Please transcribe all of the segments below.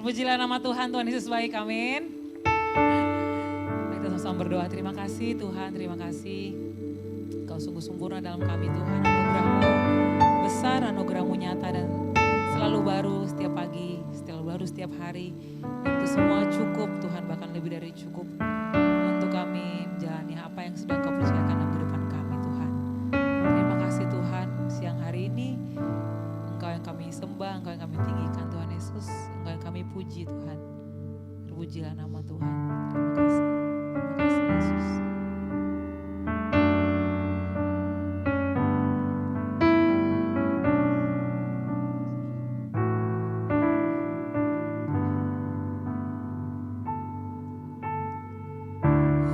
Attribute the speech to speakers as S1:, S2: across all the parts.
S1: Terpujilah nama Tuhan, Tuhan Yesus baik, amin. Kita sama-sama berdoa, terima kasih Tuhan, terima kasih. Kau sungguh sempurna dalam kami Tuhan, anugerah-Mu besar, anugerah-Mu nyata dan selalu baru setiap pagi, selalu baru setiap hari. Dan itu semua cukup Tuhan, bahkan lebih dari cukup untuk kami menjalani apa yang sedang Kau percayakan dalam kehidupan kami Tuhan. Terima kasih Tuhan, siang hari ini Engkau yang kami sembah, Engkau yang kami tinggikan Tuhan Yesus, Engkau yang kami puji Tuhan. Terpujilah nama Tuhan. Terima kasih Yesus.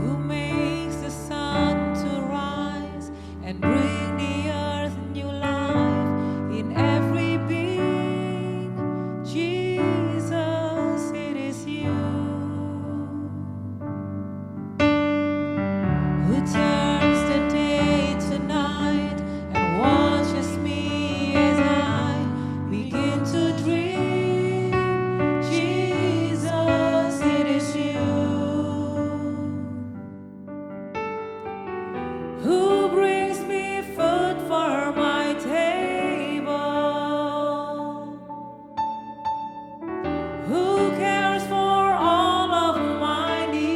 S1: Who makes the sun to rise and bring the earth new life in every being? Jesus, it is you. Who turns the day to night and watches me as I begin to dream? Jesus, it is you. Who brings me food for my table? Who cares for all of my needs?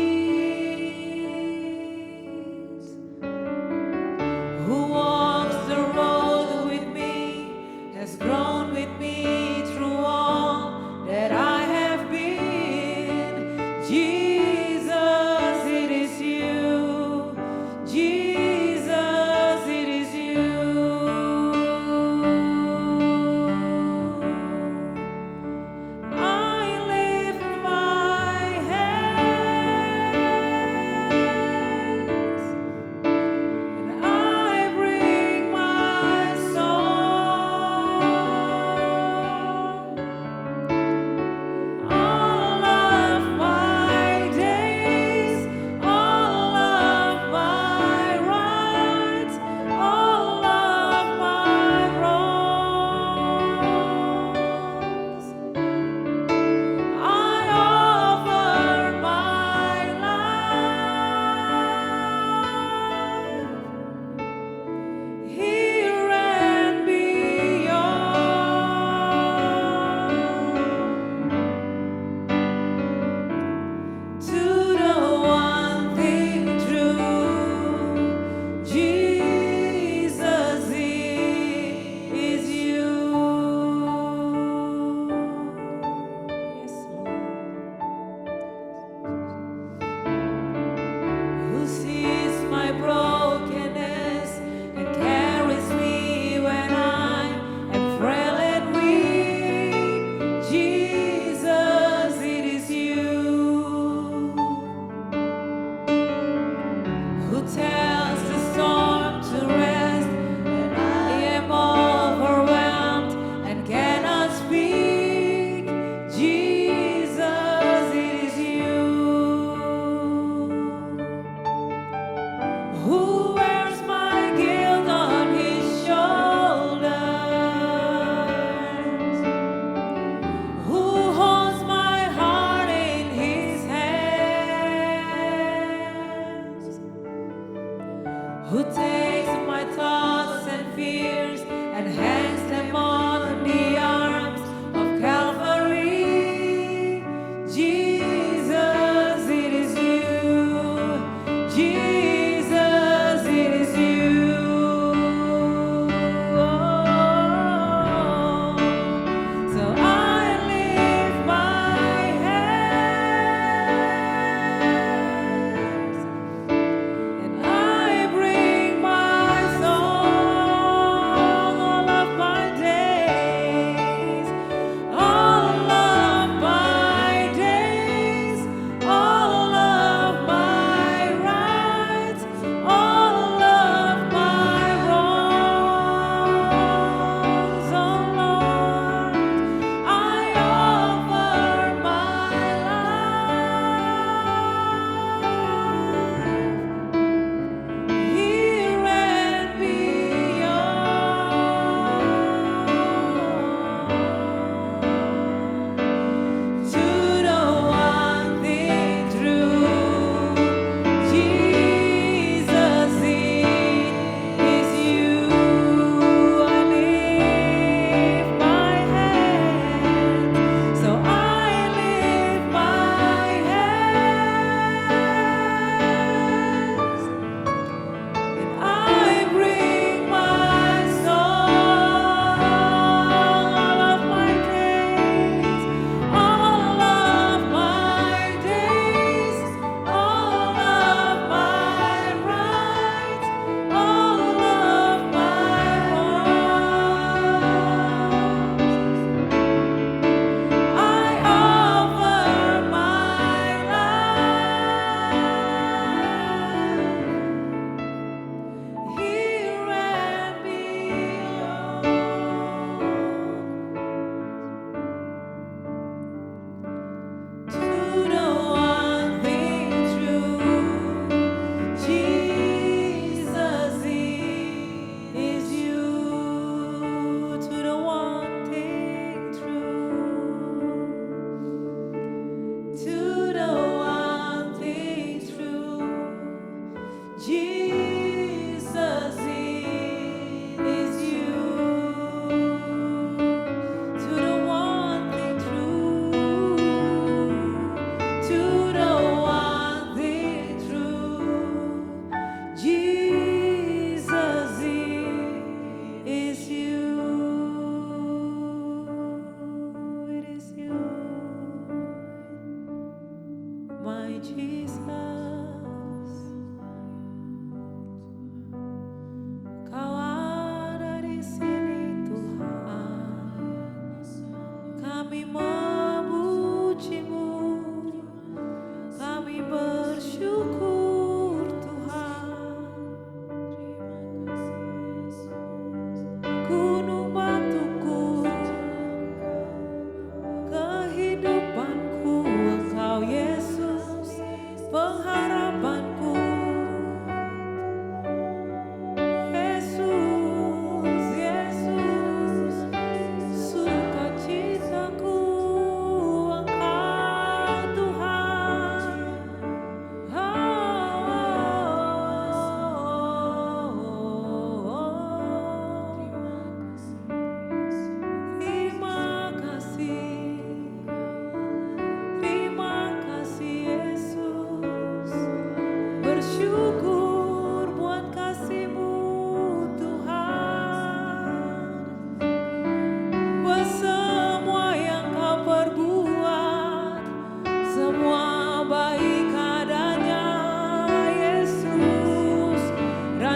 S1: Who walks the road with me, has grown with me through all that I have been? Jesus, it is you. Jesus, it is you. I lift my hands and I bring my song. All of my days, all of my rights, all of my wrongs, I offer my life here and beyond, to the one thing true. Jesus, it is you. Yes, Lord. Who sees my brokenness and carries me when I am frail and weak? Jesus, it is you. Who tells the storm to rest when I am overwhelmed and cannot speak? Jesus, it is you. Who wears my guilt on his shoulders? Who holds my heart in his hands? Who takes my thoughts and fears and hangs them on the arms of Calvary? Jesus, it is you. Jesus, it is you. So I lift my hands and I bring my song.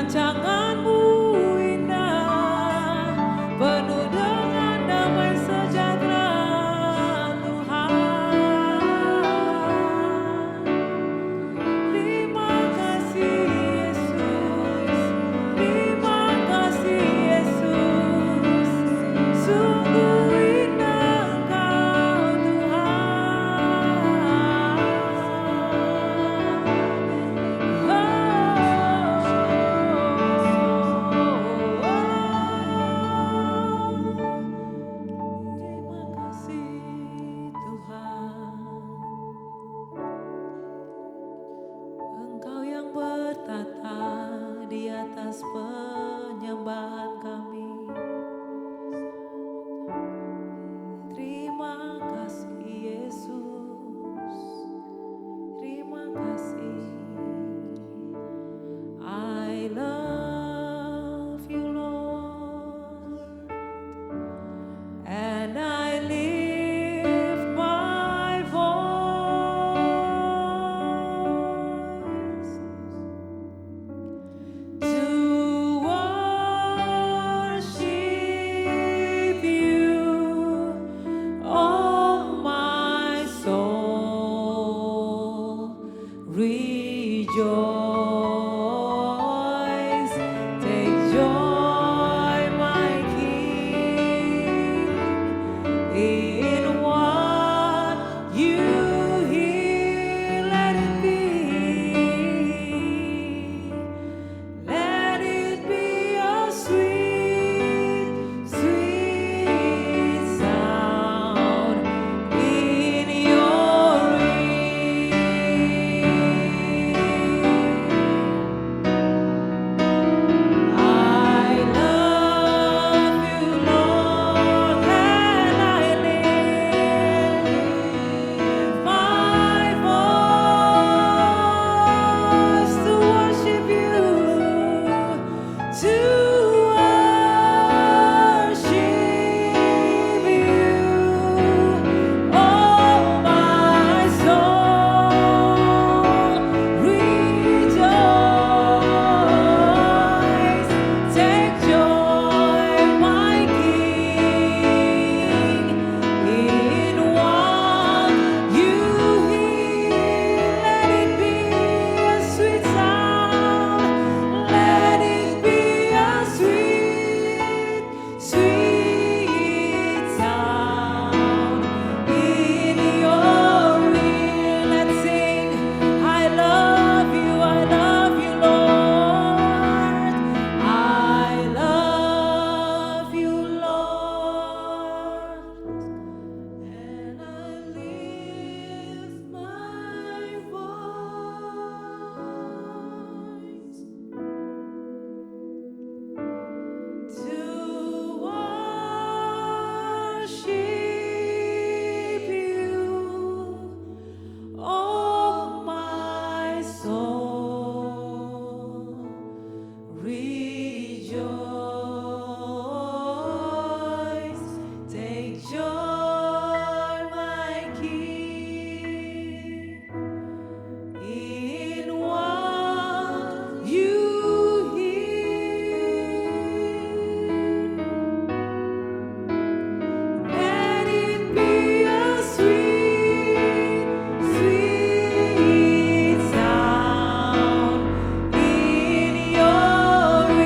S1: rancangan-Mu indah, penuh dengan damai sejahtera Tuhan. Terima kasih Yesus, terima kasih Yesus, sungguh indah Engkau Tuhan. Engkau yang bertata di atas penyembahan kami. Terima kasih Yesus, terima kasih. I love you Lord, and I lift my voice to worship you, oh my soul, rejoice, take joy, my King, in what you hear. Let it be a sweet, sweet sound in your ear. I love you, Lord, and I lift my voice to worship you, to worship you, oh my soul, rejoice, take joy, my King, in what you hear. Let it be a sweet sound, let it be a sweet, sweet sound in your ear. Let's sing. I love you, Lord. I love you, Lord, and I lift my voice to worship you, oh my soul, rejoice, take joy, my King, in what you hear. Let it be a sweet, sweet sound in your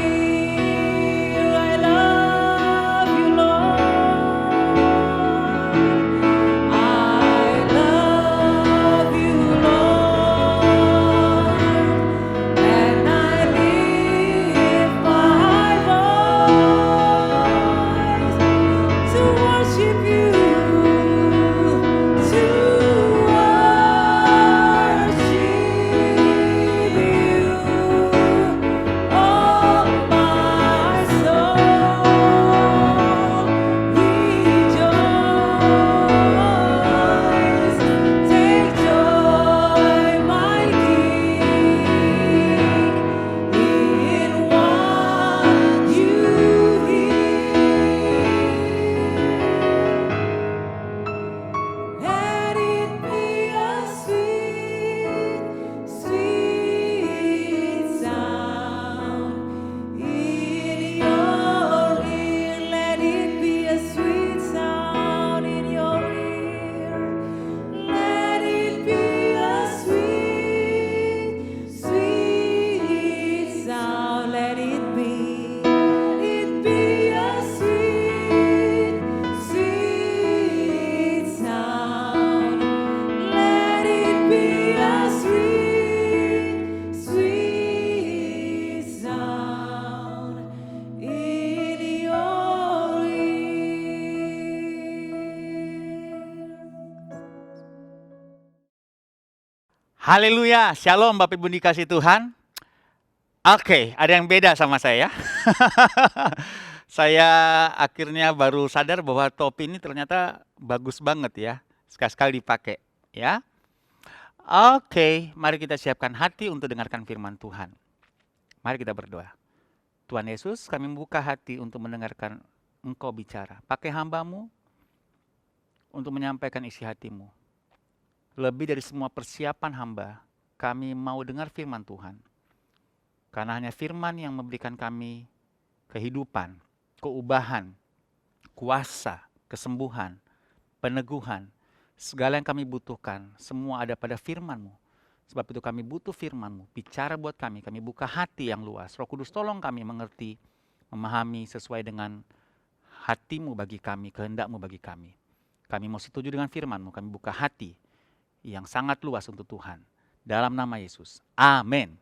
S2: Haleluya, shalom Bapak Ibu dikasih Tuhan. Oke, ada yang beda sama saya. Saya akhirnya baru sadar bahwa topi ini ternyata bagus banget ya. Sekali-sekali dipakai ya. Oke, mari kita siapkan hati untuk dengarkan firman Tuhan. Mari kita berdoa. Tuhan Yesus, kami membuka hati untuk mendengarkan Engkau bicara. Pakai hamba-Mu untuk menyampaikan isi hati-Mu. Lebih dari semua persiapan hamba, kami mau dengar firman Tuhan. Karena hanya firman yang memberikan kami kehidupan, keubahan, kuasa, kesembuhan, peneguhan. Segala yang kami butuhkan, semua ada pada firman-Mu. Sebab itu kami butuh firman-Mu. Bicara buat kami buka hati yang luas. Roh Kudus tolong kami mengerti, memahami sesuai dengan hati-Mu bagi kami, kehendak-Mu bagi kami. Kami mau setuju dengan firman-Mu, kami buka hati yang sangat luas untuk Tuhan. Dalam nama Yesus. Amin.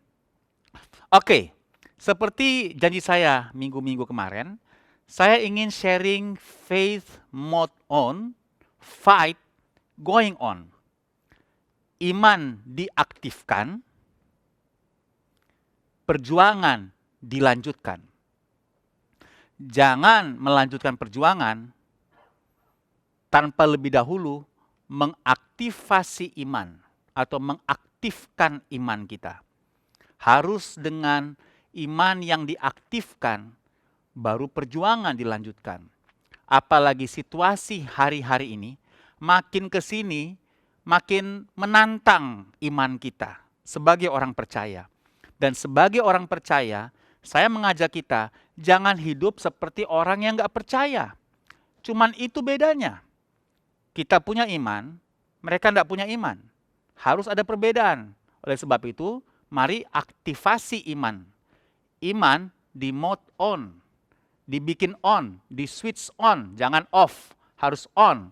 S2: Oke, seperti janji saya minggu-minggu kemarin, saya ingin sharing faith mode on, fight going on. Iman diaktifkan, perjuangan dilanjutkan. Jangan melanjutkan perjuangan tanpa lebih dahulu mengaktifasi iman atau mengaktifkan iman kita. Harus dengan iman yang diaktifkan, baru perjuangan dilanjutkan. Apalagi situasi hari-hari ini, makin ke sini, makin menantang iman kita sebagai orang percaya. Dan sebagai orang percaya, saya mengajak kita, jangan hidup seperti orang yang gak percaya. Cuman itu bedanya. Kita punya iman, mereka gak punya iman. Harus ada perbedaan. Oleh sebab itu, mari aktivasi iman. Iman di mode on, dibikin on, di switch on, jangan off, harus on.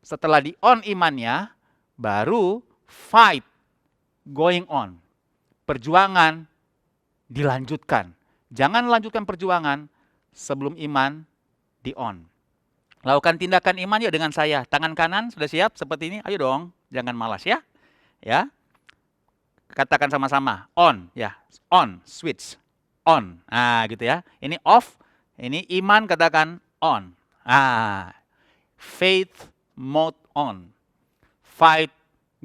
S2: Setelah di on imannya, baru fight going on. Perjuangan dilanjutkan. Jangan lanjutkan perjuangan sebelum iman di on. Lakukan tindakan iman yuk dengan saya. Tangan kanan sudah siap seperti ini? Ayo dong, jangan malas ya. Ya. Katakan sama-sama, on ya. On, switch. On. Nah, gitu ya. Ini off, ini iman katakan on. Faith mode on. Fight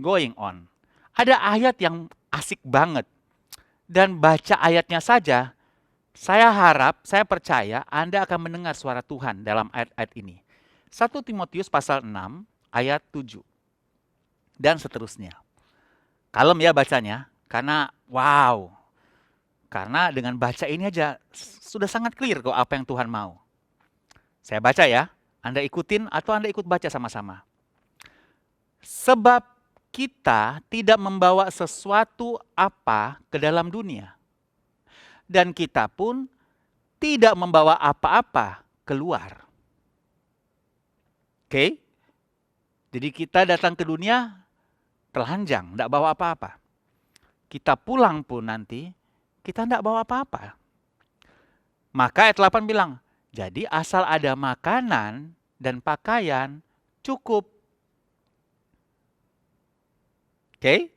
S2: going on. Ada ayat yang asik banget. Dan baca ayatnya saja, saya harap, saya percaya Anda akan mendengar suara Tuhan dalam ayat-ayat ini. 1 Timotius pasal 6 ayat 7. Dan seterusnya. Kalem ya bacanya, karena wow. Karena dengan baca ini aja sudah sangat clear kok apa yang Tuhan mau. Saya baca ya, Anda ikutin atau Anda ikut baca sama-sama. Sebab kita tidak membawa sesuatu apa ke dalam dunia. Dan kita pun tidak membawa apa-apa keluar. Oke? Jadi kita datang ke dunia telanjang, tidak bawa apa-apa. Kita pulang pun nanti, kita tidak bawa apa-apa. Maka ayat 8 bilang, jadi asal ada makanan dan pakaian cukup. Oke?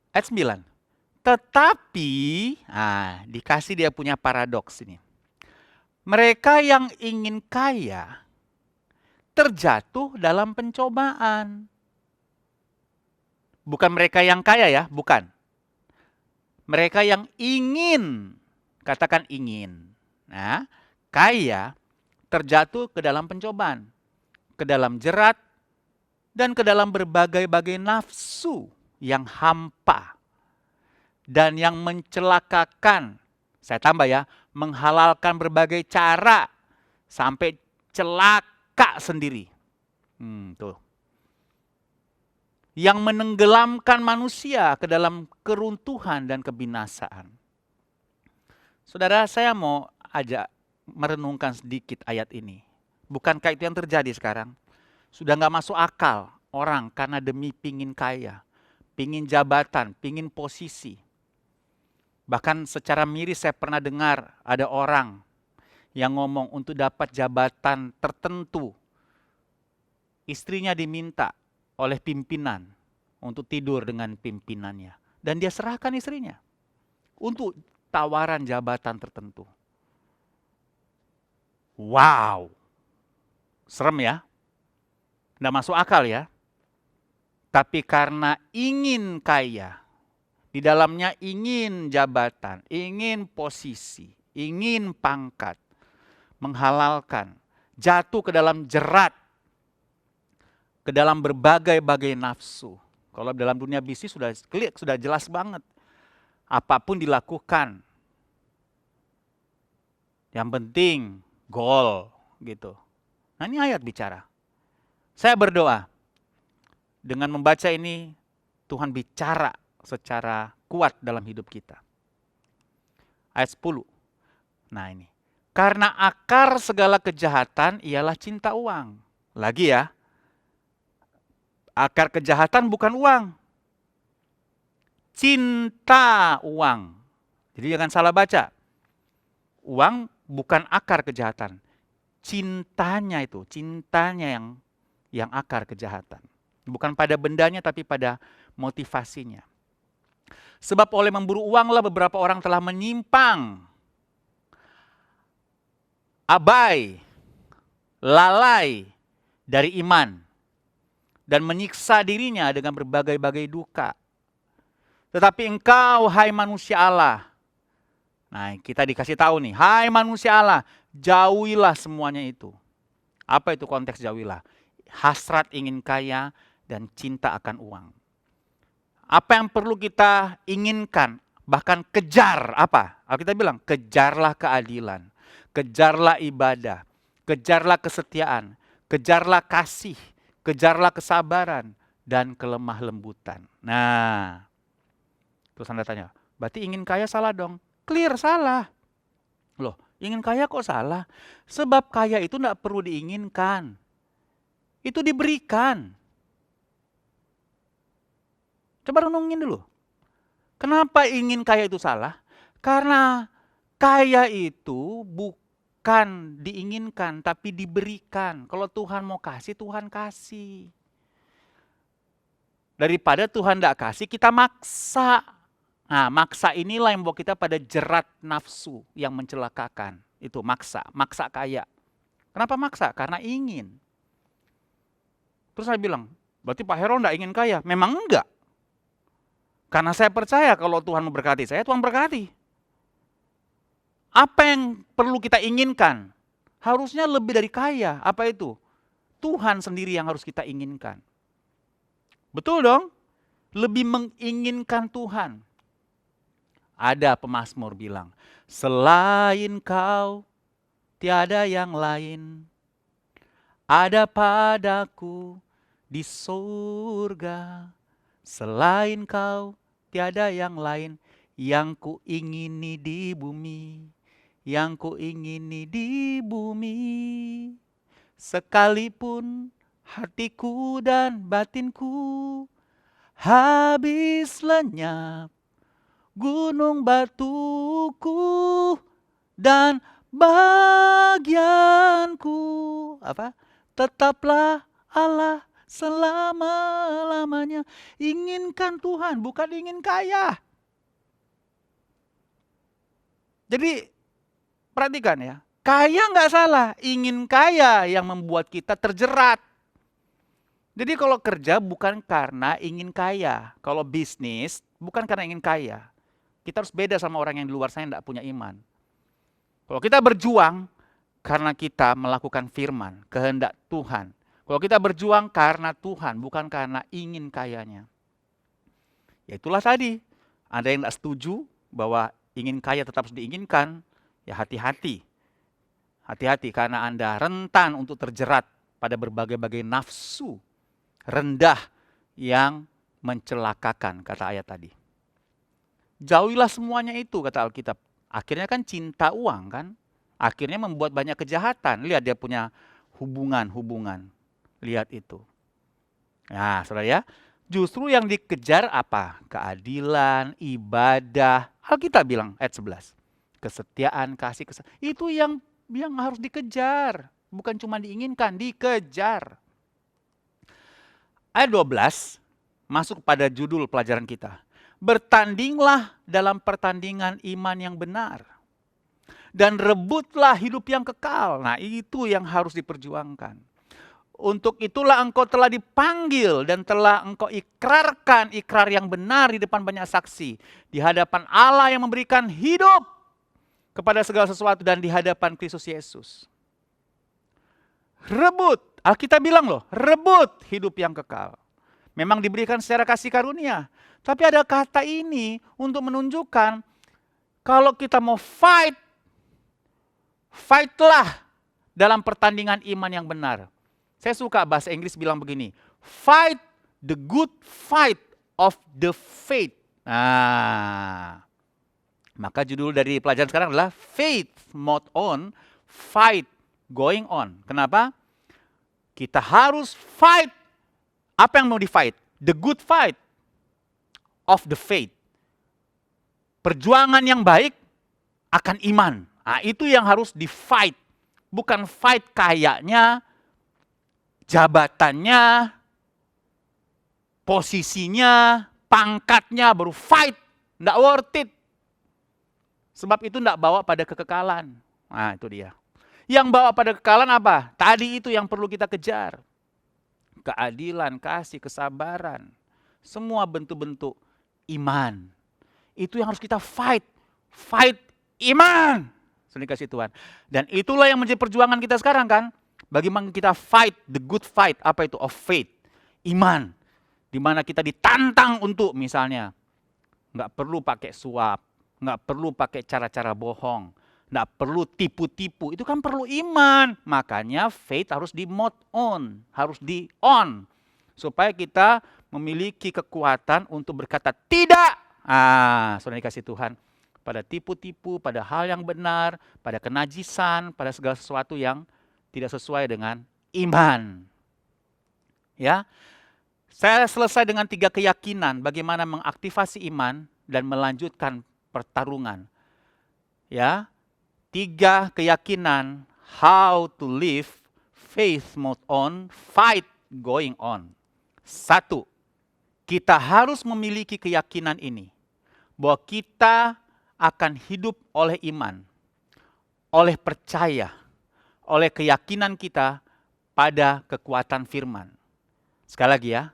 S2: Ayat 9. Tetapi, dikasih dia punya paradoks ini. Mereka yang ingin kaya terjatuh dalam pencobaan. Bukan mereka yang kaya ya, bukan. Mereka yang ingin, katakan ingin. Nah, kaya terjatuh ke dalam pencobaan, ke dalam jerat, dan ke dalam berbagai-bagai nafsu yang hampa dan yang mencelakakan. Saya tambah ya, menghalalkan berbagai cara sampai celaka sendiri. Tuh. Yang menenggelamkan manusia ke dalam keruntuhan dan kebinasaan. Saudara, saya mau ajak merenungkan sedikit ayat ini. Bukankah itu yang terjadi sekarang? Sudah nggak masuk akal orang karena demi pingin kaya, pingin jabatan, pingin posisi. Bahkan secara miris saya pernah dengar ada orang yang ngomong untuk dapat jabatan tertentu, istrinya diminta oleh pimpinan untuk tidur dengan pimpinannya. Dan dia serahkan istrinya untuk tawaran jabatan tertentu. Wow, serem ya, nggak masuk akal ya. Tapi karena ingin kaya, di dalamnya ingin jabatan, ingin posisi, ingin pangkat, menghalalkan, jatuh ke dalam jerat, ke dalam berbagai-bagai nafsu. Kalau dalam dunia bisnis sudah jelas banget. Apapun dilakukan. Yang penting goal gitu. Nah, ini ayat bicara. Saya berdoa dengan membaca ini Tuhan bicara secara kuat dalam hidup kita. Ayat 10. Nah, ini. Karena akar segala kejahatan ialah cinta uang. Lagi ya. Akar kejahatan bukan uang. Cinta uang. Jadi jangan salah baca. Uang bukan akar kejahatan. Cintanya yang akar kejahatan. Bukan pada bendanya tapi pada motivasinya. Sebab oleh memburu uanglah beberapa orang telah menyimpang, abai, lalai dari iman. Dan menyiksa dirinya dengan berbagai-bagai duka. Tetapi engkau, hai manusia Allah. Nah, kita dikasih tahu nih, hai manusia Allah, jauhilah semuanya itu. Apa itu konteks jauhilah? Hasrat ingin kaya dan cinta akan uang. Apa yang perlu kita inginkan, bahkan kejar apa? Alkitab bilang, kejarlah keadilan, kejarlah ibadah, kejarlah kesetiaan, kejarlah kasih, kejarlah kesabaran dan kelemah lembutan. Nah, terus Anda tanya, berarti ingin kaya salah dong? Clear salah. Loh, ingin kaya kok salah? Sebab kaya itu tidak perlu diinginkan. Itu diberikan. Coba renungin dulu. Kenapa ingin kaya itu salah? Karena kaya itu bukan diinginkan, tapi diberikan. Kalau Tuhan mau kasih, Tuhan kasih. Daripada Tuhan tidak kasih, kita maksa. Nah, maksa inilah yang membawa kita pada jerat nafsu yang mencelakakan. Itu maksa kaya. Kenapa maksa? Karena ingin. Terus saya bilang, berarti Pak Heron tidak ingin kaya? Memang enggak. Karena saya percaya kalau Tuhan memberkati saya, Tuhan berkati. Apa yang perlu kita inginkan? Harusnya lebih dari kaya. Apa itu? Tuhan sendiri yang harus kita inginkan. Betul dong? Lebih menginginkan Tuhan. Ada pemazmur bilang, selain kau tiada yang lain. Ada padaku di surga. Selain kau tiada yang lain. Yang ku ingini di bumi. Yang ku ingini di bumi. Sekalipun hatiku dan batinku habis lenyap. Gunung batuku dan bagianku. Apa? Tetaplah Allah selama-lamanya. Inginkan Tuhan, bukan ingin kaya. Jadi perhatikan ya, kaya nggak salah, ingin kaya yang membuat kita terjerat. Jadi kalau kerja bukan karena ingin kaya, kalau bisnis bukan karena ingin kaya. Kita harus beda sama orang yang di luar sana yang tidak punya iman. Kalau kita berjuang karena kita melakukan firman, kehendak Tuhan. Kalau kita berjuang karena Tuhan, bukan karena ingin kayanya. Ya itulah tadi, ada yang tidak setuju bahwa ingin kaya tetap harus diinginkan, ya hati-hati. Hati-hati karena Anda rentan untuk terjerat pada berbagai-bagai nafsu rendah yang mencelakakan, kata ayat tadi. Jauhilah semuanya itu, kata Alkitab. Akhirnya kan cinta uang kan. Akhirnya membuat banyak kejahatan. Lihat dia punya hubungan-hubungan. Lihat itu. Nah, saudara ya. Justru yang dikejar apa? Keadilan, ibadah. Alkitab bilang ayat 11. Kesetiaan, kasih, itu yang harus dikejar. Bukan cuma diinginkan, dikejar. Ayat 12. masuk pada judul pelajaran kita. Bertandinglah dalam pertandingan iman yang benar. Dan rebutlah hidup yang kekal. Nah, itu yang harus diperjuangkan. Untuk itulah engkau telah dipanggil dan telah engkau ikrarkan ikrar yang benar di depan banyak saksi. Di hadapan Allah yang memberikan hidup kepada segala sesuatu dan di hadapan Kristus Yesus. Rebut, Alkitab bilang loh, rebut hidup yang kekal. Memang diberikan secara kasih karunia. Tapi ada kata ini untuk menunjukkan kalau kita mau fight, fightlah dalam pertandingan iman yang benar. Saya suka bahasa Inggris bilang begini, fight the good fight of the faith. Nah, maka judul dari pelajaran sekarang adalah Faith Mode On, Fight Going On. Kenapa? Kita harus fight. Apa yang mau di fight? The good fight of the faith. Perjuangan yang baik akan iman. Nah, itu yang harus di fight. Bukan fight kayaknya, jabatannya, posisinya, pangkatnya, baru fight. Nggak worth it. Sebab itu nggak bawa pada kekekalan. Nah, itu dia. Yang bawa pada kekekalan apa? Tadi itu yang perlu kita kejar. Keadilan, kasih, kesabaran. Semua bentuk-bentuk iman. Itu yang harus kita fight. Fight iman. Sudah dikasih Tuhan. Dan itulah yang menjadi perjuangan kita sekarang kan. Bagaimana kita fight the good fight. Apa itu? Of faith. Iman. Dimana kita ditantang untuk misalnya. Nggak perlu pakai suap. Nggak perlu pakai cara-cara bohong. Nggak perlu tipu-tipu. Itu kan perlu iman. Makanya faith harus di mode on. Harus di on. Supaya kita memiliki kekuatan untuk berkata tidak. Sudah dikasih Tuhan. Pada tipu-tipu, pada hal yang benar, pada kenajisan, pada segala sesuatu yang tidak sesuai dengan iman. Ya, saya selesai dengan 3 keyakinan bagaimana mengaktifasi iman dan melanjutkan pertarungan. Ya, 3 keyakinan how to live faith mode on, fight going on. 1, kita harus memiliki keyakinan ini bahwa kita akan hidup oleh iman, oleh percaya, oleh keyakinan kita pada kekuatan firman. Sekali lagi ya,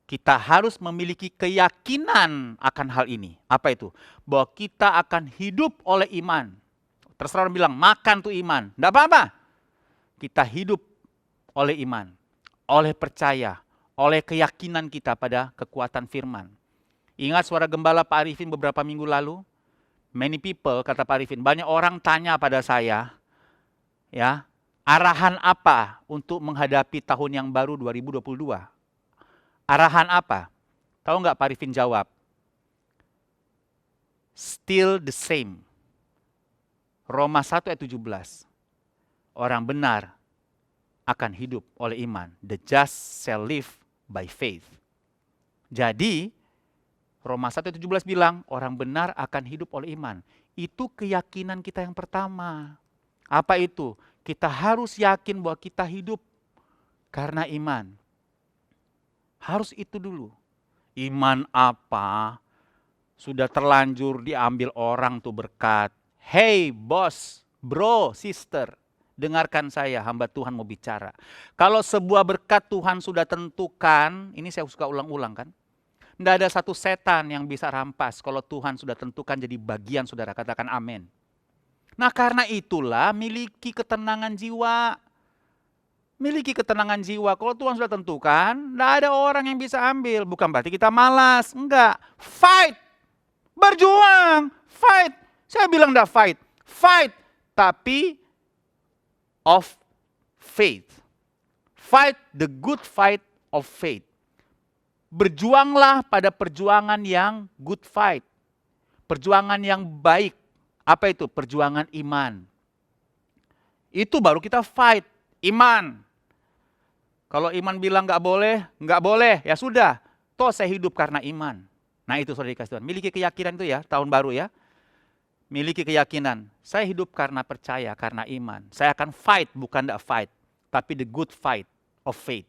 S2: kita harus memiliki keyakinan akan hal ini. Apa itu? Bahwa kita akan hidup oleh iman. Terserah orang bilang, makan tuh iman. Tidak apa-apa. Kita hidup oleh iman, oleh percaya, oleh keyakinan kita pada kekuatan firman. Ingat suara gembala Pak Arifin beberapa minggu lalu? Many people, kata Pak Arifin, banyak orang tanya pada saya, ya, arahan apa untuk menghadapi tahun yang baru 2022? Arahan apa? Tahu nggak Pak Arifin jawab? Still the same. Roma 1 ayat 17. Orang benar akan hidup oleh iman. The just shall live by faith. Jadi, Roma 1 ayat 17 bilang, orang benar akan hidup oleh iman. Itu keyakinan kita yang pertama. Apa itu? Kita harus yakin bahwa kita hidup karena iman. Harus itu dulu. Iman apa? Sudah terlanjur diambil orang tuh berkat. Hey bos, bro, sister, dengarkan saya, hamba Tuhan mau bicara. Kalau sebuah berkat Tuhan sudah tentukan, ini saya suka ulang-ulang kan. Tidak ada satu setan yang bisa rampas kalau Tuhan sudah tentukan jadi bagian saudara, katakan amin. Nah karena itulah miliki ketenangan jiwa. Miliki ketenangan jiwa. Kalau Tuhan sudah tentukan, tidak ada orang yang bisa ambil. Bukan berarti kita malas. Enggak. Fight. Berjuang. Fight. Saya bilang tidak fight. Fight. Tapi of faith. Fight the good fight of faith. Berjuanglah pada perjuangan yang good fight. Perjuangan yang baik. Apa itu? Perjuangan iman. Itu baru kita fight. Iman. Kalau iman bilang nggak boleh, ya sudah. Toh saya hidup karena iman. Nah itu saudara dikasih Tuhan. Miliki keyakinan itu ya, tahun baru ya. Miliki keyakinan. Saya hidup karena percaya, karena iman. Saya akan fight, bukan nggak fight. Tapi the good fight of faith.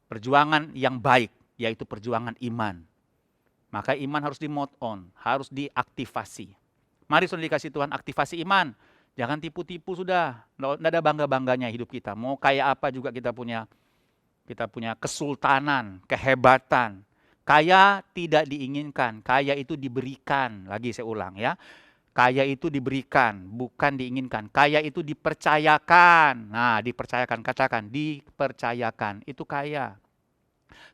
S2: Perjuangan yang baik. yaitu perjuangan iman. Maka iman harus di-mode on, harus diaktifasi. Mari saudara dikasih Tuhan, aktivasi iman. Jangan tipu-tipu sudah. Tidak ada bangga-bangganya hidup kita. Mau kayak apa juga kita punya kesultanan, kehebatan. Kaya tidak diinginkan, kaya itu diberikan. Lagi saya ulang ya. Kaya itu diberikan, bukan diinginkan. Kaya itu dipercayakan. Nah, dipercayakan, katakan, dipercayakan. Itu kaya.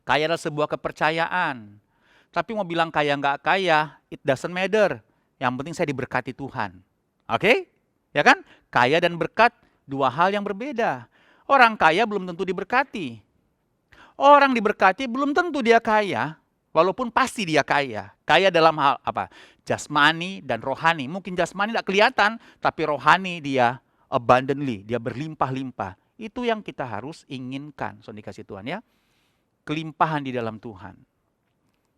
S2: Kaya adalah sebuah kepercayaan. Tapi mau bilang kaya nggak kaya, it doesn't matter. Yang penting saya diberkati Tuhan. Oke? Ya kan? Kaya dan berkat, dua hal yang berbeda. Orang kaya belum tentu diberkati. Orang diberkati belum tentu dia kaya, walaupun pasti dia kaya. Kaya dalam hal apa? Jasmani dan rohani. Mungkin jasmani tidak kelihatan, tapi rohani dia abundantly, dia berlimpah-limpah. Itu yang kita harus inginkan, saudara dikasih Tuhan ya. Kelimpahan di dalam Tuhan.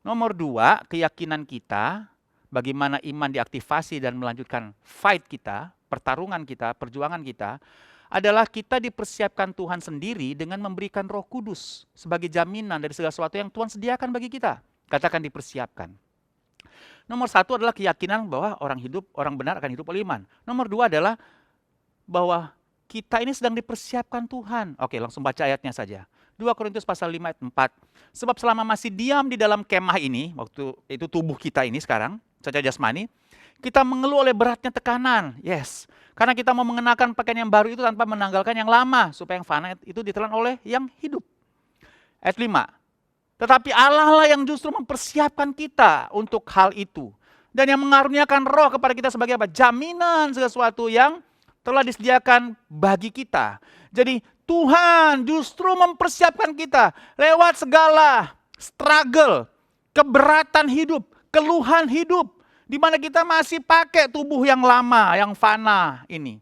S2: Nomor 2, keyakinan kita, bagaimana iman diaktifasi dan melanjutkan fight kita, pertarungan kita, perjuangan kita, adalah kita dipersiapkan Tuhan sendiri dengan memberikan Roh Kudus sebagai jaminan dari segala sesuatu yang Tuhan sediakan bagi kita. Katakan dipersiapkan. Nomor 1 adalah keyakinan bahwa orang benar akan hidup oleh iman. Nomor 2 adalah bahwa kita ini sedang dipersiapkan Tuhan. Oke, langsung baca ayatnya saja. 2 Korintus pasal 5 ayat 4. Sebab selama masih diam di dalam kemah ini, waktu itu tubuh kita ini sekarang, secara jasmani, kita mengeluh oleh beratnya tekanan. Yes, karena kita mau mengenakan pakaian yang baru itu tanpa menanggalkan yang lama, supaya yang fana itu ditelan oleh yang hidup. Ayat 5. Tetapi Allah lah yang justru mempersiapkan kita untuk hal itu. Dan yang mengaruniakan roh kepada kita sebagai apa? Jaminan sesuatu yang telah disediakan bagi kita. Jadi Tuhan justru mempersiapkan kita lewat segala struggle, keberatan hidup, keluhan hidup. Di mana kita masih pakai tubuh yang lama, yang fana ini.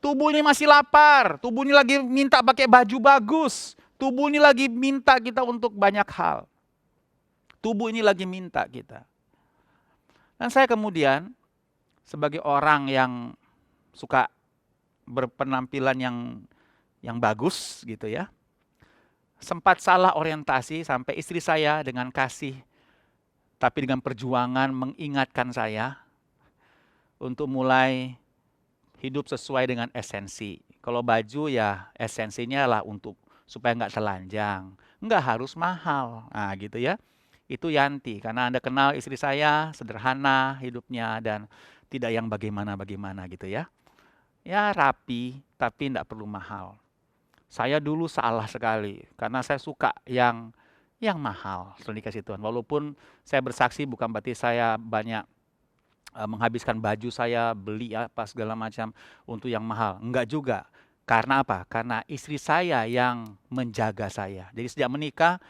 S2: Tubuh ini masih lapar, tubuh ini lagi minta pakai baju bagus. Tubuh ini lagi minta kita untuk banyak hal. Tubuh ini lagi minta kita. Dan saya kemudian sebagai orang yang suka berpenampilan yang bagus gitu ya. Sempat salah orientasi sampai istri saya dengan kasih tapi dengan perjuangan mengingatkan saya untuk mulai hidup sesuai dengan esensi. Kalau baju ya esensinya lah untuk supaya nggak telanjang, nggak harus mahal, nah gitu ya. Itu Yanti, karena Anda kenal istri saya sederhana hidupnya dan tidak yang bagaimana-bagaimana gitu ya. Ya rapi, tapi tidak perlu mahal. Saya dulu salah sekali, karena saya suka yang mahal, sudah dikasih Tuhan. Walaupun saya bersaksi bukan berarti saya banyak menghabiskan baju saya, beli apa segala macam untuk yang mahal. Enggak juga. Karena apa? Karena istri saya yang menjaga saya. Jadi sejak menikah,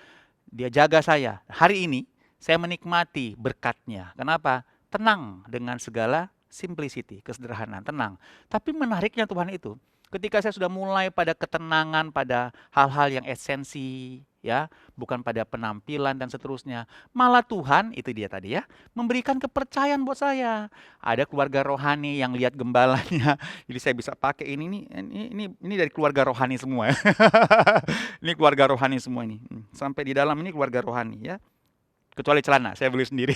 S2: dia jaga saya. Hari ini saya menikmati berkatnya. Kenapa? Tenang dengan segala simplicity, kesederhanaan, tenang. Tapi menariknya Tuhan itu, ketika saya sudah mulai pada ketenangan, pada hal-hal yang esensi, ya, bukan pada penampilan dan seterusnya. Malah Tuhan, itu dia tadi ya, memberikan kepercayaan buat saya. Ada keluarga rohani yang lihat gembalanya, jadi saya bisa pakai ini dari keluarga rohani semua. Ini keluarga rohani semua ini. Sampai di dalam ini keluarga rohani ya. Kecuali celana, saya beli sendiri.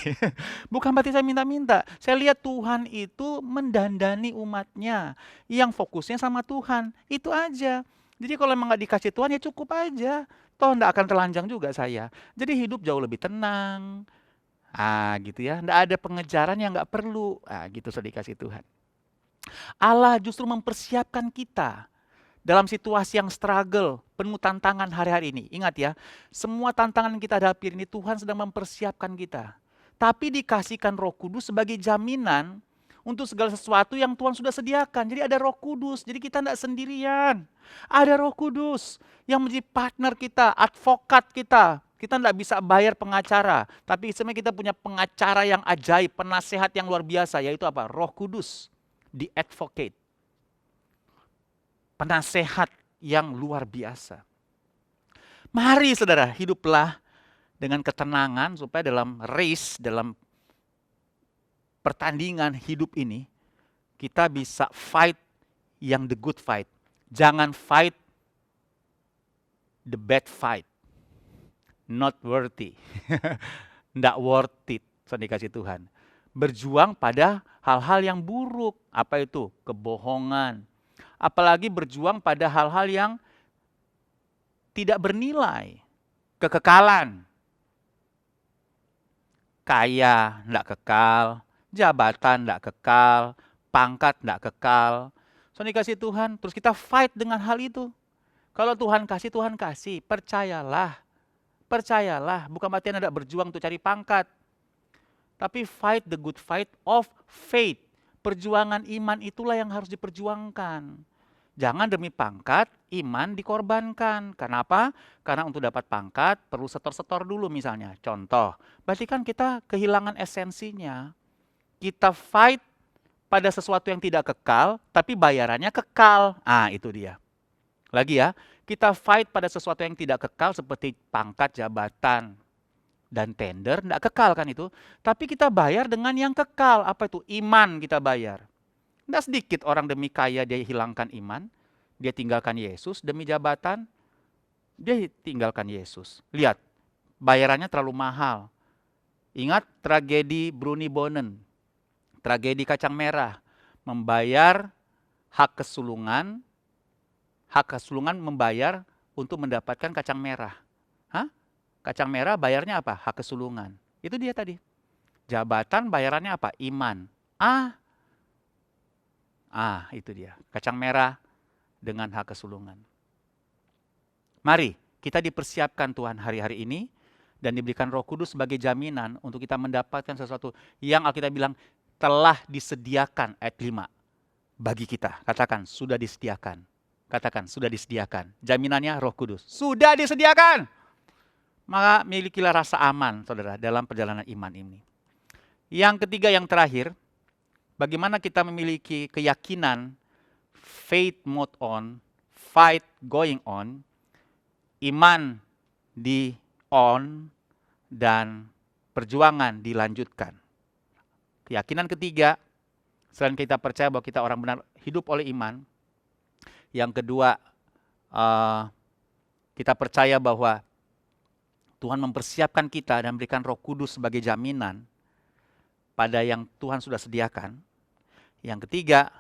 S2: Bukan berarti saya minta-minta. Saya lihat Tuhan itu mendandani umatnya. Yang fokusnya sama Tuhan. Itu aja. Jadi kalau memang nggak dikasih Tuhan ya cukup aja. Toh nggak akan telanjang juga saya. Jadi hidup jauh lebih tenang. Gitu ya. Nggak ada pengejaran yang nggak perlu. Gitu sudah dikasih Tuhan. Allah justru mempersiapkan kita. Dalam situasi yang struggle, penuh tantangan hari-hari ini. Ingat ya, semua tantangan yang kita hadapi ini Tuhan sedang mempersiapkan kita. Tapi dikasihkan Roh Kudus sebagai jaminan untuk segala sesuatu yang Tuhan sudah sediakan. Jadi ada Roh Kudus, jadi kita tidak sendirian. Ada Roh Kudus yang menjadi partner kita, advokat kita. Kita tidak bisa bayar pengacara, tapi sebenarnya kita punya pengacara yang ajaib, penasehat yang luar biasa, yaitu apa? Roh Kudus, the advocate. Penasehat yang luar biasa. Mari saudara, hiduplah dengan ketenangan supaya dalam race, dalam pertandingan hidup ini, kita bisa fight yang the good fight. Jangan fight the bad fight. not worthy. Nggak worth it, saudara dikasih Tuhan. Berjuang pada hal-hal yang buruk. Apa itu? Kebohongan. Apalagi berjuang pada hal-hal yang tidak bernilai. Kekekalan. Kaya nggak kekal, jabatan nggak kekal, pangkat nggak kekal. Saudara dikasih Tuhan, terus kita fight dengan hal itu. Kalau Tuhan kasih, percayalah. Percayalah, bukan berarti Anda tidak berjuang untuk cari pangkat. Tapi fight the good fight of faith. Perjuangan iman itulah yang harus diperjuangkan. Jangan demi pangkat, iman dikorbankan. Kenapa? Karena untuk dapat pangkat perlu setor-setor dulu misalnya. Contoh, berarti kan kita kehilangan esensinya. Kita fight pada sesuatu yang tidak kekal, tapi bayarannya kekal. Ah, itu dia. Lagi ya, kita fight pada sesuatu yang tidak kekal seperti pangkat, jabatan, dan tender, tidak kekal kan itu. Tapi kita bayar dengan yang kekal. Apa itu? Iman kita bayar. Tidak sedikit orang demi kaya dia hilangkan iman. Dia tinggalkan Yesus demi jabatan. Dia tinggalkan Yesus. Lihat, bayarannya terlalu mahal. Ingat tragedi Bruni Bonen. Tragedi kacang merah. Membayar hak kesulungan. Hak kesulungan membayar untuk mendapatkan kacang merah. Hah? Kacang merah bayarnya apa? Hak kesulungan. Itu dia tadi. Jabatan bayarannya apa? Iman. Itu dia. Kacang merah dengan hak kesulungan. Mari kita dipersiapkan Tuhan hari-hari ini dan diberikan Roh Kudus sebagai jaminan untuk kita mendapatkan sesuatu yang Alkitab bilang telah disediakan ayat 5 bagi kita. Katakan sudah disediakan. Katakan sudah disediakan. Jaminannya Roh Kudus. Sudah disediakan. Maka milikilah rasa aman, saudara, dalam perjalanan iman ini. Yang ketiga, yang terakhir, bagaimana kita memiliki keyakinan, faith mode on, fight going on, iman di on, dan perjuangan dilanjutkan. Keyakinan ketiga, selain kita percaya bahwa kita orang benar hidup oleh iman, yang kedua, kita percaya bahwa Tuhan mempersiapkan kita dan memberikan Roh Kudus sebagai jaminan pada yang Tuhan sudah sediakan. Yang ketiga,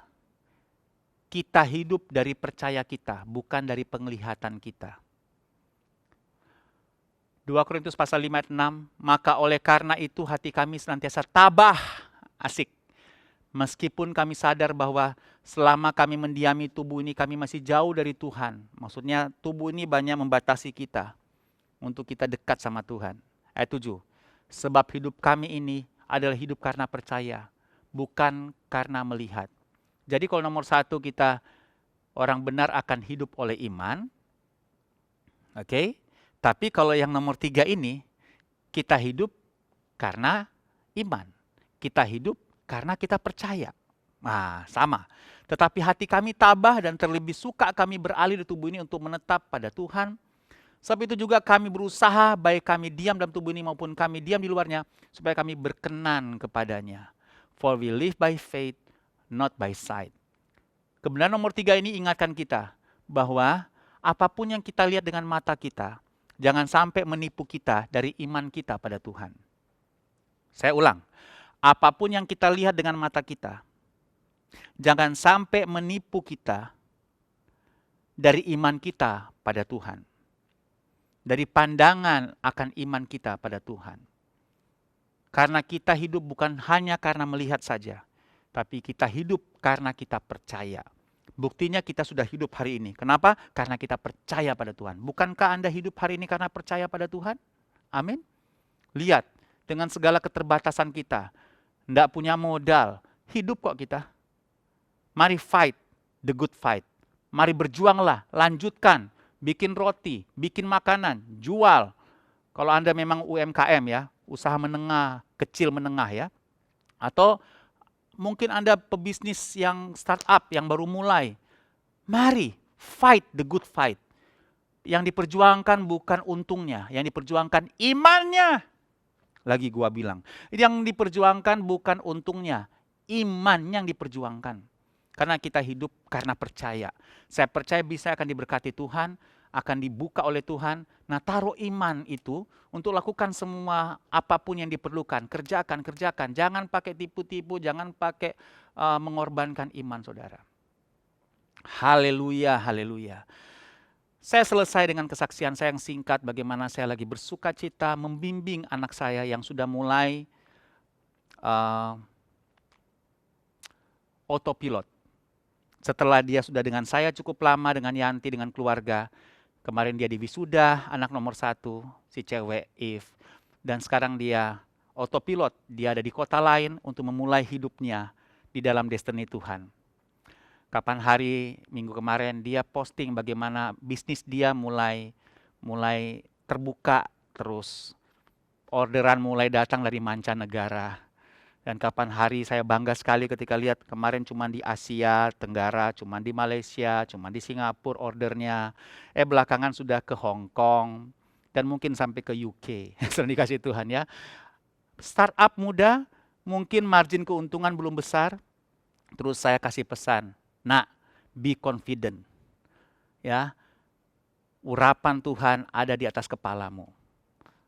S2: kita hidup dari percaya kita, bukan dari penglihatan kita. 2 Korintus pasal 5 ayat 6, maka oleh karena itu hati kami senantiasa tabah, asik. Meskipun kami sadar bahwa selama kami mendiami tubuh ini, kami masih jauh dari Tuhan. Maksudnya tubuh ini banyak membatasi kita untuk kita dekat sama Tuhan. Ayat 7, sebab hidup kami ini adalah hidup karena percaya, bukan karena melihat. Jadi kalau nomor 1 kita orang benar akan hidup oleh iman. Oke. Tapi kalau yang nomor 3 ini, kita hidup karena iman. Kita hidup karena kita percaya. Nah, sama. Tetapi hati kami tabah dan terlebih suka kami beralih di tubuh ini untuk menetap pada Tuhan. Sebab itu juga kami berusaha, baik kami diam dalam tubuh ini maupun kami diam di luarnya, supaya kami berkenan kepadanya. For we live by faith, not by sight. Kebenaran nomor 3 ini ingatkan kita bahwa apapun yang kita lihat dengan mata kita, jangan sampai menipu kita dari iman kita pada Tuhan. Saya ulang, apapun yang kita lihat dengan mata kita, jangan sampai menipu kita dari iman kita pada Tuhan. Dari pandangan akan iman kita pada Tuhan. Karena kita hidup bukan hanya karena melihat saja, tapi kita hidup karena kita percaya. Buktinya kita sudah hidup hari ini. Kenapa? Karena kita percaya pada Tuhan. Bukankah Anda hidup hari ini karena percaya pada Tuhan? Amin. Lihat, dengan segala keterbatasan kita, tidak punya modal, hidup kok kita. Mari fight the good fight. Mari berjuanglah, lanjutkan. Bikin roti, bikin makanan, jual. Kalau Anda memang UMKM ya, usaha menengah, kecil menengah ya. Atau mungkin Anda pebisnis yang startup, yang baru mulai. Mari, fight the good fight. Yang diperjuangkan bukan untungnya, yang diperjuangkan imannya. Lagi gua bilang, yang diperjuangkan bukan untungnya, imannya yang diperjuangkan. Karena kita hidup karena percaya. Saya percaya bisa akan diberkati Tuhan. akan dibuka oleh Tuhan. Nah, taruh iman itu untuk lakukan semua apapun yang diperlukan. Kerjakan. Jangan pakai tipu-tipu, jangan pakai mengorbankan iman saudara. Haleluya. Saya selesai dengan kesaksian saya yang singkat bagaimana saya lagi bersuka cita membimbing anak saya yang sudah mulai autopilot. Setelah dia sudah dengan saya cukup lama, dengan Yanti, dengan keluarga. Kemarin dia di wisuda, anak nomor 1, si cewek Eve. Dan sekarang dia autopilot, dia ada di kota lain untuk memulai hidupnya di dalam destiny Tuhan. Kapan hari minggu kemarin dia posting bagaimana bisnis dia mulai terbuka terus. Orderan mulai datang dari mancanegara. Dan kapan hari saya bangga sekali ketika lihat kemarin cuma di Asia Tenggara, cuma di Malaysia, cuma di Singapura ordernya. Belakangan sudah ke Hong Kong dan mungkin sampai ke UK. Selalu dikasih Tuhan ya. Startup muda, mungkin margin keuntungan belum besar. Terus saya kasih pesan, nak, be confident. Ya, urapan Tuhan ada di atas kepalamu.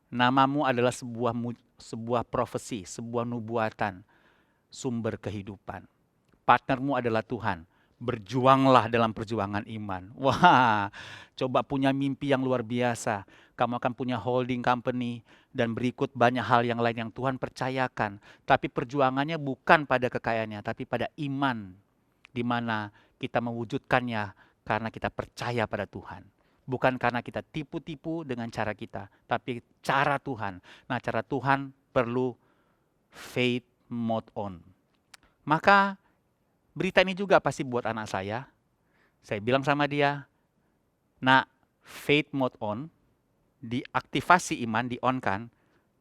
S2: Namamu adalah sebuah profesi, sebuah nubuatan, sumber kehidupan. Partnermu adalah Tuhan. Berjuanglah dalam perjuangan iman. Wah, coba punya mimpi yang luar biasa. Kamu akan punya holding company dan berikut banyak hal yang lain yang Tuhan percayakan. Tapi perjuangannya bukan pada kekayaannya, tapi pada iman. Di mana kita mewujudkannya karena kita percaya pada Tuhan. Bukan karena kita tipu-tipu dengan cara kita, tapi cara Tuhan. Nah, cara Tuhan perlu faith mode on. Maka berita ini juga pasti buat anak saya. Saya bilang sama dia, nah, faith mode on, diaktifasi iman, di-on-kan,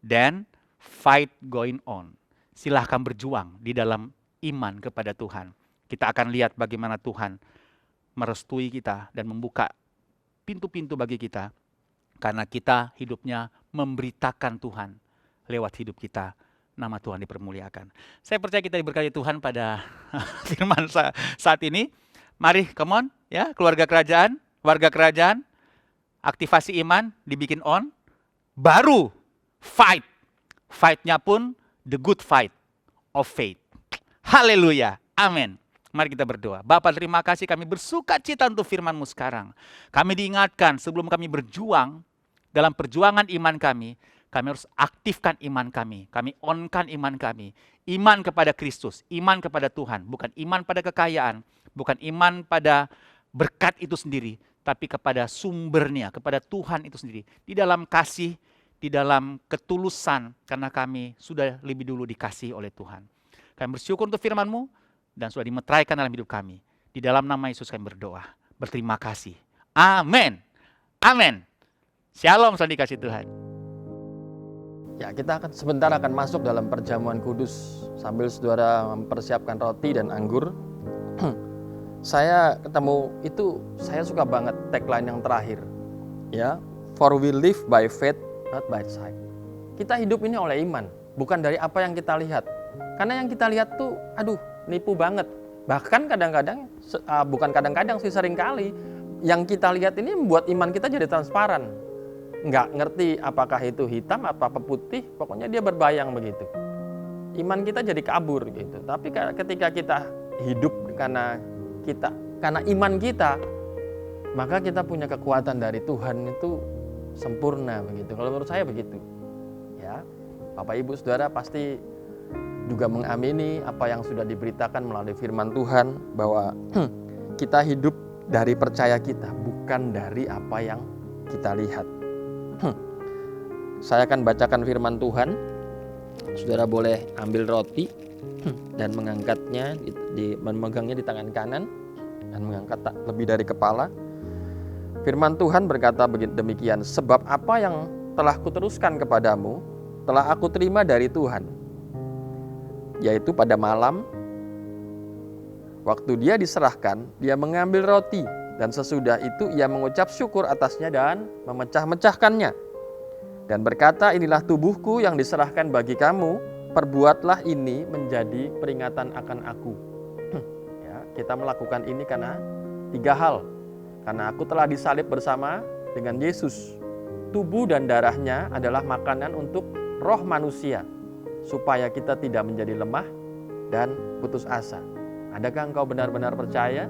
S2: dan fight going on. Silahkan berjuang di dalam iman kepada Tuhan. Kita akan lihat bagaimana Tuhan merestui kita dan membuka pintu-pintu bagi kita. Karena kita hidupnya memberitakan Tuhan lewat hidup kita. Nama Tuhan dipermuliakan. Saya percaya kita diberkati Tuhan pada firman saat ini. Mari, come on, ya, keluarga kerajaan, warga kerajaan, aktivasi iman dibikin on, baru fight. Fight-nya pun the good fight of faith. Haleluya, amin. Mari kita berdoa. Bapa, terima kasih, kami bersuka cita untuk firman-Mu sekarang. Kami diingatkan sebelum kami berjuang dalam perjuangan iman kami harus aktifkan iman kami. Kami on-kan iman kami. Iman kepada Kristus, iman kepada Tuhan. Bukan iman pada kekayaan, bukan iman pada berkat itu sendiri, tapi kepada sumbernya, kepada Tuhan itu sendiri. Di dalam kasih, di dalam ketulusan, karena kami sudah lebih dulu dikasih oleh Tuhan. Kami bersyukur untuk firman-Mu, dan sudah dimeteraikan dalam hidup kami. Di dalam nama Yesus kami berdoa. Berterima kasih. Amin. Amin. Shalom, saudara dikasih Tuhan.
S3: Ya, kita sebentar akan masuk dalam perjamuan kudus sambil saudara mempersiapkan roti dan anggur. Saya ketemu itu, saya suka banget tagline yang terakhir. Ya, for we live by faith, not by sight. Kita hidup ini oleh iman, bukan dari apa yang kita lihat. Karena yang kita lihat tuh, nipu banget. Bahkan kadang-kadang, bukan kadang-kadang sih, seringkali yang kita lihat ini membuat iman kita jadi transparan. Nggak ngerti apakah itu hitam, apa putih, pokoknya dia berbayang begitu. Iman kita jadi kabur gitu. Tapi ketika kita hidup karena iman kita, maka kita punya kekuatan dari Tuhan itu sempurna begitu. Kalau menurut saya begitu. Ya, Bapak Ibu Saudara pasti juga mengamini apa yang sudah diberitakan melalui firman Tuhan, bahwa kita hidup dari percaya kita, bukan dari apa yang kita lihat. Saya akan bacakan firman Tuhan. Saudara boleh ambil roti dan mengangkatnya, memegangnya di tangan kanan dan mengangkat lebih dari kepala. Firman Tuhan berkata demikian, sebab apa yang telah kuteruskan kepadamu telah aku terima dari Tuhan, yaitu pada malam waktu dia diserahkan, dia mengambil roti dan sesudah itu ia mengucap syukur atasnya dan memecah-mecahkannya dan berkata, inilah tubuhku yang diserahkan bagi kamu, perbuatlah ini menjadi peringatan akan aku. Ya, kita melakukan ini karena 3 hal. Karena aku telah disalib bersama dengan Yesus. Tubuh dan darahnya adalah makanan untuk roh manusia, supaya kita tidak menjadi lemah dan putus asa. Adakah engkau benar-benar percaya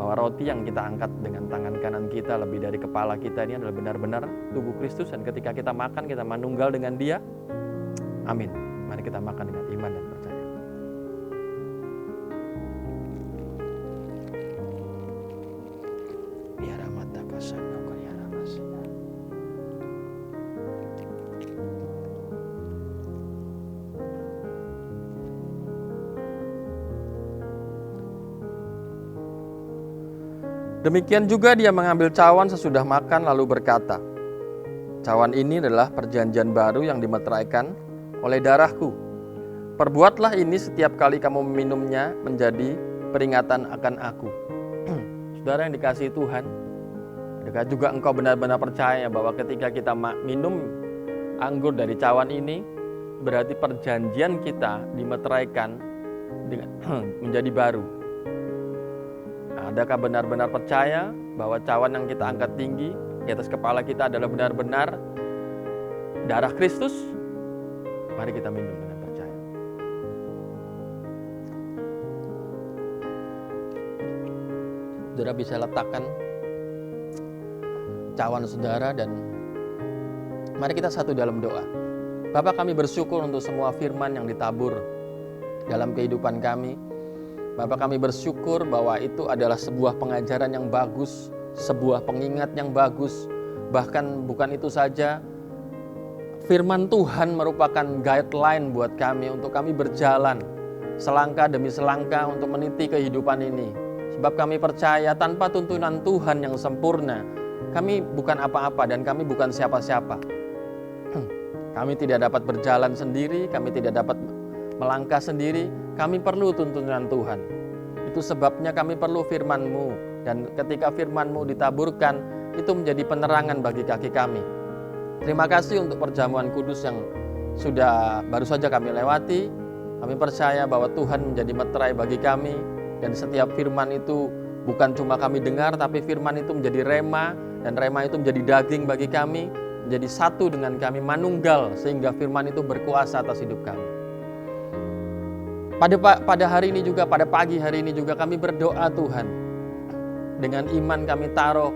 S3: bahwa roti yang kita angkat dengan tangan kanan kita lebih dari kepala kita ini adalah benar-benar tubuh Kristus, dan ketika kita makan, kita manunggal dengan Dia? Amin. Mari kita makan dengan iman dan percaya. Demikian juga dia mengambil cawan sesudah makan lalu berkata, "Cawan ini adalah perjanjian baru yang dimeteraikan oleh darahku. Perbuatlah ini setiap kali kamu meminumnya menjadi peringatan akan aku." Saudara yang dikasihi Tuhan, adakah juga engkau benar-benar percaya bahwa ketika kita minum anggur dari cawan ini, berarti perjanjian kita dimeteraikan dengan menjadi baru? Adakah benar-benar percaya bahwa cawan yang kita angkat tinggi di atas kepala kita adalah benar-benar darah Kristus? Mari kita minum dengan percaya. Saudara bisa letakkan cawan saudara dan mari kita satu dalam doa. Bapa, kami bersyukur untuk semua firman yang ditabur dalam kehidupan kami. Bapak, kami bersyukur bahwa itu adalah sebuah pengajaran yang bagus, sebuah pengingat yang bagus. Bahkan bukan itu saja, firman Tuhan merupakan guideline buat kami untuk kami berjalan selangkah demi selangkah untuk meniti kehidupan ini. Sebab kami percaya tanpa tuntunan Tuhan yang sempurna, kami bukan apa-apa dan kami bukan siapa-siapa. Kami tidak dapat berjalan sendiri, kami tidak dapat melangkah sendiri, kami perlu tuntunan Tuhan. Itu sebabnya kami perlu firman-Mu, dan ketika firman-Mu ditaburkan, itu menjadi penerangan bagi kaki kami. Terima kasih untuk perjamuan kudus yang sudah baru saja kami lewati. Kami percaya bahwa Tuhan menjadi meterai bagi kami, dan setiap firman itu bukan cuma kami dengar, tapi firman itu menjadi rema, dan rema itu menjadi daging bagi kami, menjadi satu dengan kami, manunggal, sehingga firman itu berkuasa atas hidup kami. Pada hari ini juga, pada pagi hari ini juga kami berdoa Tuhan. Dengan iman kami taruh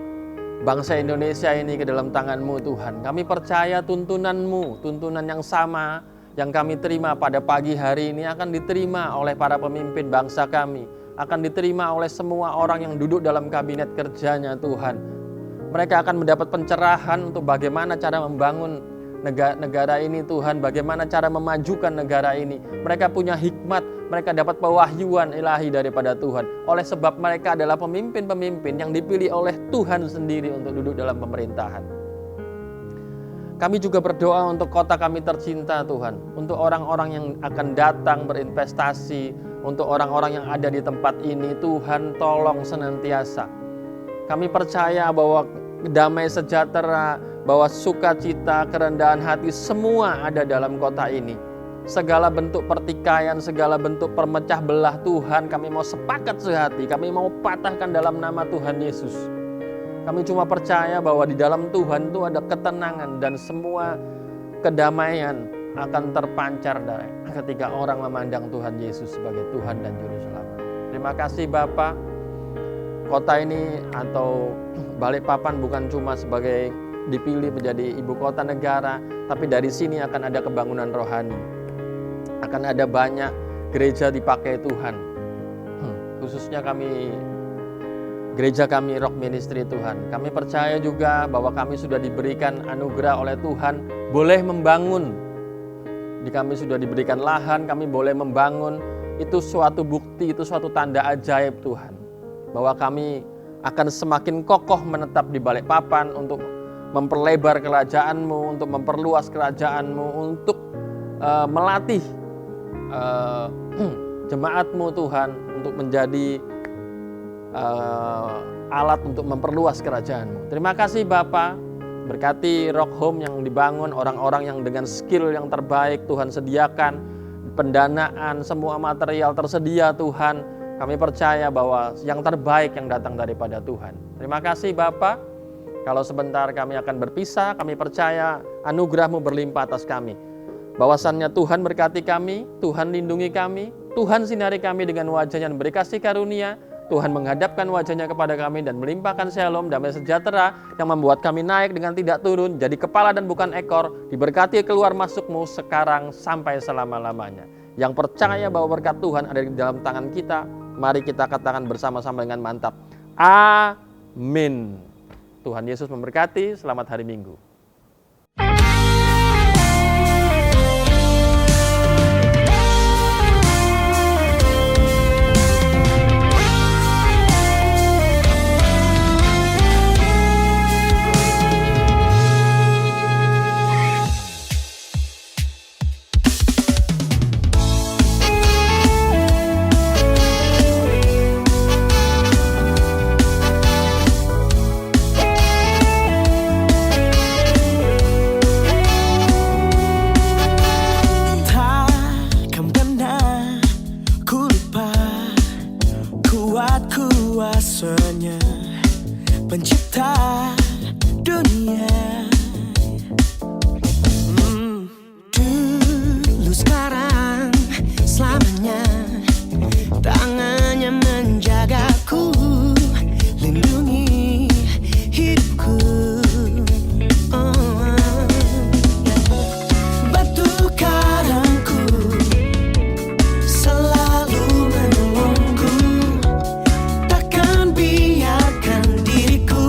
S3: bangsa Indonesia ini ke dalam tangan-Mu Tuhan. Kami percaya tuntunan-Mu, tuntunan yang sama yang kami terima pada pagi hari ini akan diterima oleh para pemimpin bangsa kami. Akan diterima oleh semua orang yang duduk dalam kabinet kerjanya Tuhan. Mereka akan mendapat pencerahan untuk bagaimana cara membangun negara ini Tuhan, bagaimana cara memajukan negara ini. Mereka punya hikmat, mereka dapat pewahyuan ilahi daripada Tuhan. Oleh sebab mereka adalah pemimpin-pemimpin yang dipilih oleh Tuhan sendiri untuk duduk dalam pemerintahan. Kami juga berdoa untuk kota kami tercinta Tuhan, untuk orang-orang yang akan datang berinvestasi, untuk orang-orang yang ada di tempat ini. Tuhan tolong senantiasa. Kami percaya bahwa damai sejahtera, bahwa sukacita, kerendahan hati semua ada dalam kota ini. Segala bentuk pertikaian, segala bentuk permecah belah Tuhan, kami mau sepakat sehati, kami mau patahkan dalam nama Tuhan Yesus. Kami cuma percaya bahwa di dalam Tuhan itu ada ketenangan dan semua kedamaian akan terpancar ketika orang memandang Tuhan Yesus sebagai Tuhan dan Juru Selamat. Terima kasih Bapa. Kota ini atau Balikpapan bukan cuma sebagai dipilih menjadi ibu kota negara, tapi dari sini akan ada kebangunan rohani. Akan ada banyak gereja dipakai Tuhan. Khususnya gereja kami Rock Ministry Tuhan. Kami percaya juga bahwa kami sudah diberikan anugerah oleh Tuhan, boleh membangun. Kami sudah diberikan lahan, kami boleh membangun. Itu suatu bukti, itu suatu tanda ajaib Tuhan. Bahwa kami akan semakin kokoh menetap di Balikpapan untuk memperlebar kerajaan-Mu, untuk memperluas kerajaan-Mu, untuk melatih jemaat-Mu Tuhan, untuk menjadi alat untuk memperluas kerajaan-Mu. Terima kasih Bapa, berkati Rock Home yang dibangun, orang-orang yang dengan skill yang terbaik Tuhan sediakan, pendanaan, semua material tersedia Tuhan. Kami percaya bahwa yang terbaik yang datang daripada Tuhan. Terima kasih Bapa. Kalau sebentar kami akan berpisah, kami percaya anugerah-Mu berlimpah atas kami. Bahwasannya Tuhan berkati kami, Tuhan lindungi kami, Tuhan sinari kami dengan wajah-Nya dan beri kasih karunia, Tuhan menghadapkan wajah-Nya kepada kami dan melimpahkan shalom, damai sejahtera yang membuat kami naik dengan tidak turun, jadi kepala dan bukan ekor, diberkati keluar masuk-Mu sekarang sampai selama-lamanya. Yang percaya bahwa berkat Tuhan ada di dalam tangan kita, mari kita katakan bersama-sama dengan mantap, amin. Tuhan Yesus memberkati, selamat hari Minggu.
S4: Kuasanya pencipta dunia, dulu sekarang selamanya, tangannya menjagaku, lindungi hidupku. Batu karangku selalu menolongku, takkan biarkan diriku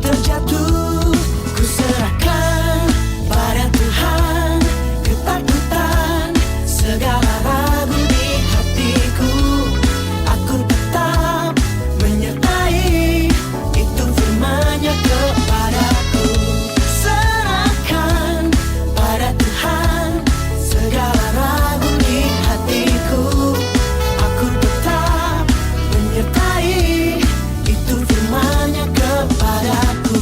S4: terjatuh. Ku serahkan pada Tuhan ketakutan, segala ragu di hatiku. Aku tetap menyertai, itu firman-Nya kepadaku. Serahkan pada Tuhan segala ragu di hatiku. Aku tetap menyertai, itu firman-Nya kepadaku.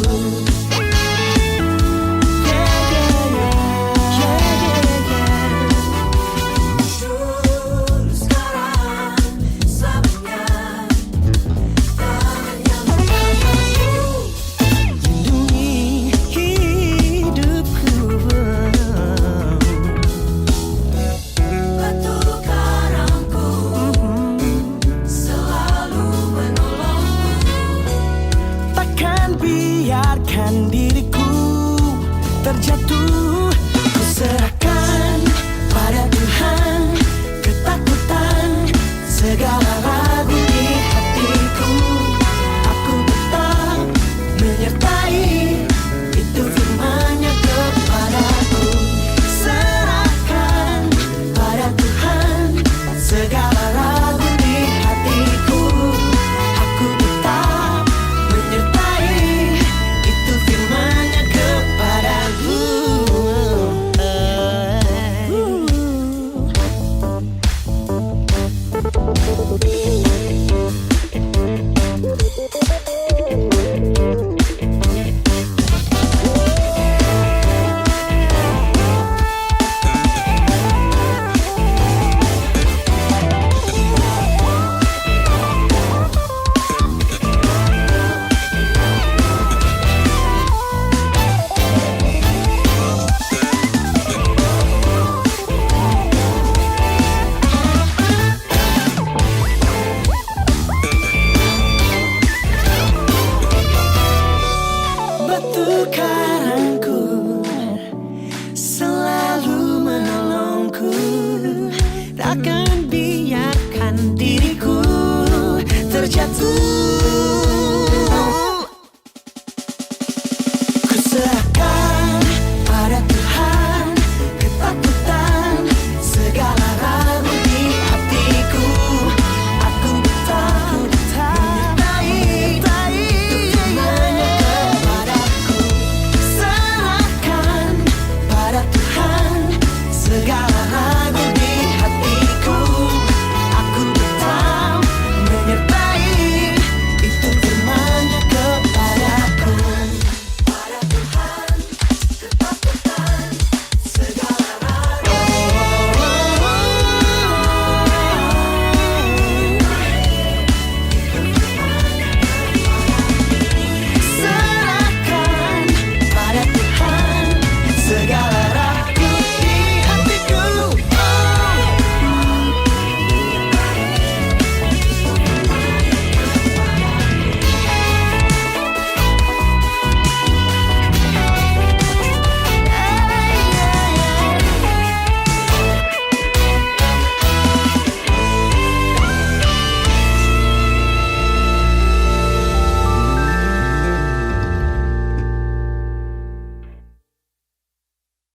S4: Dulu sekarang selamanya, tangan-Nya menjagaku, lindungi hidupku. Batu karangku selalu menolongku, takkan biarkan diriku terjatuh. Ku serahkan